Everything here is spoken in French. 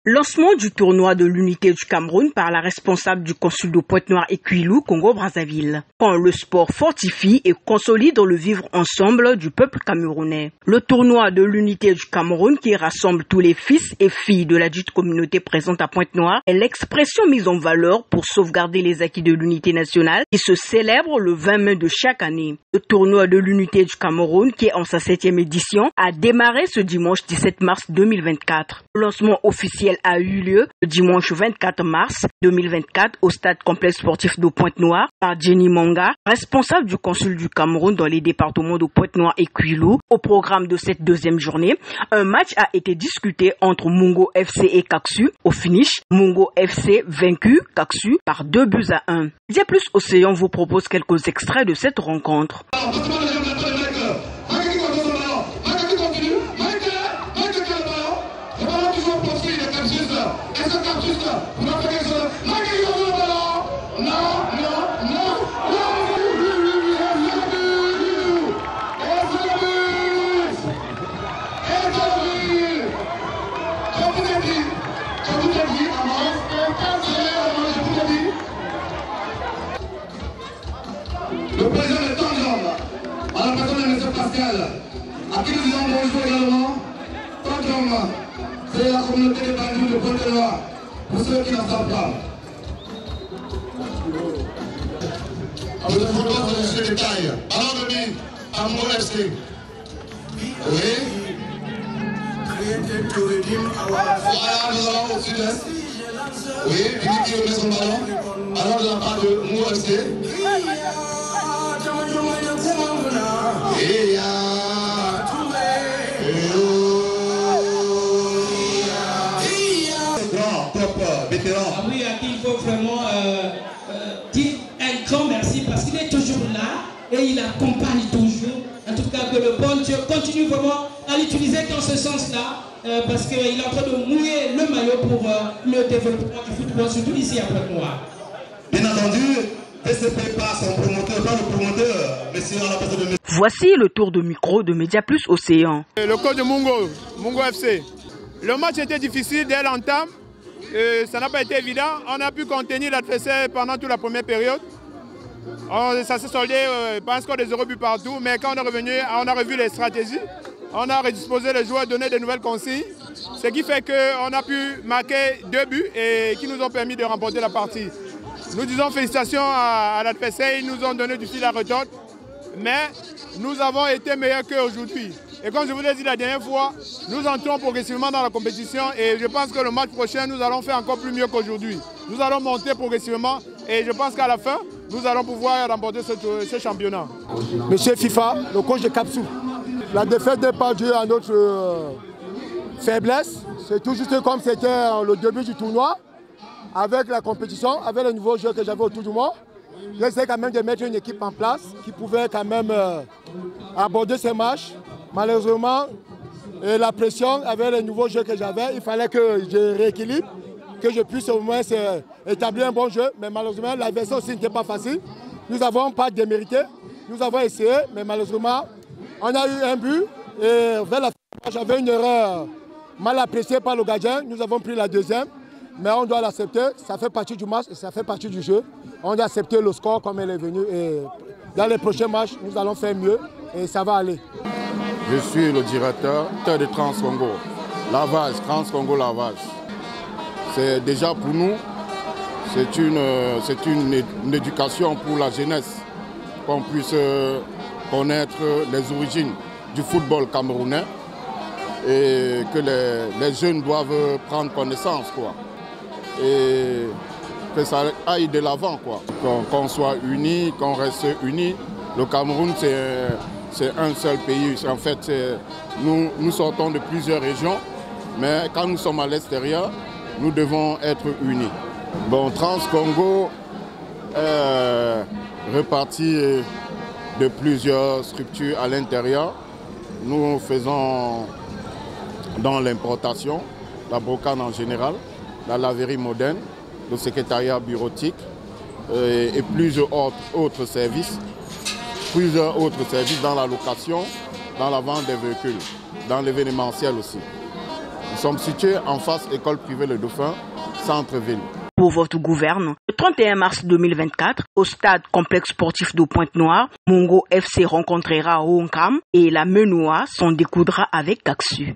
Lancement du tournoi de l'unité du Cameroun par la responsable du consul de Pointe-Noire et Kouilou, Congo-Brazzaville. Quand le sport fortifie et consolide le vivre ensemble du peuple camerounais. Le tournoi de l'unité du Cameroun qui rassemble tous les fils et filles de la dite communauté présente à Pointe-Noire est l'expression mise en valeur pour sauvegarder les acquis de l'unité nationale qui se célèbre le 20 mai de chaque année. Le tournoi de l'unité du Cameroun qui est en sa 7e édition a démarré ce dimanche 17 mars 2024. Le lancement officiel a eu lieu le dimanche 24 mars 2024 au stade complexe sportif de Pointe-Noire par Jenny Manga, responsable du consul du Cameroun dans les départements de Pointe-Noire et Kouilou. Au programme de cette deuxième journée, un match a été discuté entre Mungo FC et Kaksu. Au finish, Mungo FC vaincu Kaksu par 2-1. Dia Plus Océan vous propose quelques extraits de cette rencontre. Le président de Tangam, à la personne de M. Pascal, à qui nous disons bonjour également. Tangam, c'est la communauté de Bandou de Pointe-Noire, pour ceux qui n'en savent pas. Vous ne pouvez pas connaître ce détail. Alors, on dit à mon FC. Oui. Voilà, nous allons au sud-est. Oui, puis qui remet son ballon. Alors, de la part de mon FC. Oui, à qui il faut vraiment dire un grand merci parce qu'il est toujours là et il accompagne toujours. En tout cas, que le bon Dieu continue vraiment à l'utiliser dans ce sens-là parce qu'il est en train de mouiller le maillot pour le développement du football, surtout ici à Pointe-Noire. Bien entendu, PCP pas son promoteur, pas le promoteur, mais c'est dans la personne de... Voici le tour de micro de Média Plus Océan. Le coach de Mungo FC. Le match était difficile dès l'entame. Ça n'a pas été évident. On a pu contenir l'adversaire pendant toute la première période. Ça s'est soldé par un score de 0 but partout. Mais quand on est revenu, on a revu les stratégies. On a redisposé les joueurs, donné de nouvelles consignes. Ce qui fait qu'on a pu marquer 2 buts et qui nous ont permis de remporter la partie. Nous disons félicitations à l'adversaire. Ils nous ont donné du fil à retordre. Mais nous avons été meilleurs qu'aujourd'hui. Et comme je vous l'ai dit la dernière fois, nous entrons progressivement dans la compétition et je pense que le match prochain, nous allons faire encore plus mieux qu'aujourd'hui. Nous allons monter progressivement et je pense qu'à la fin, nous allons pouvoir remporter ce championnat. Monsieur FIFA, le coach de Capsou, la défaite n'est pas due à notre faiblesse. C'est tout juste comme c'était le début du tournoi, avec la compétition, avec les nouveaux jeux que j'avais autour de moi. J'essaie quand même de mettre une équipe en place qui pouvait quand même aborder ces matchs. Malheureusement, la pression avec les nouveaux jeux que j'avais, il fallait que je rééquilibre, que je puisse au moins établir un bon jeu. Mais malheureusement, l'adversaire aussi n'était pas facile. Nous n'avons pas démérité. Nous avons essayé, mais malheureusement, on a eu un but. Et vers la fin, j'avais une erreur mal appréciée par le gardien. Nous avons pris la deuxième. Mais on doit l'accepter, ça fait partie du match et ça fait partie du jeu. On doit accepter le score comme il est venu et dans les prochains matchs, nous allons faire mieux et ça va aller. Je suis le directeur de Trans-Congo, lavage, Trans-Congo lavage. C'est déjà pour nous, c'est une éducation pour la jeunesse, qu'on puisse connaître les origines du football camerounais et que les jeunes doivent prendre connaissance, quoi. Et que ça aille de l'avant, quoi. Qu'on soit unis, qu'on reste unis. Le Cameroun, c'est un seul pays. En fait, nous sortons de plusieurs régions, mais quand nous sommes à l'extérieur, nous devons être unis. Bon, Trans-Congo est reparti de plusieurs structures à l'intérieur. Nous faisons dans l'importation, la brocade en général, la laverie moderne, le secrétariat bureautique et plusieurs autres services dans la location, dans la vente des véhicules, dans l'événementiel aussi. Nous sommes situés en face école privée Le Dauphin, centre-ville. Pour votre gouverne, le 31 mars 2024, au stade complexe sportif de Pointe-Noire, Mongo FC rencontrera Honkam et la Menoa s'en découdra avec Kaksu.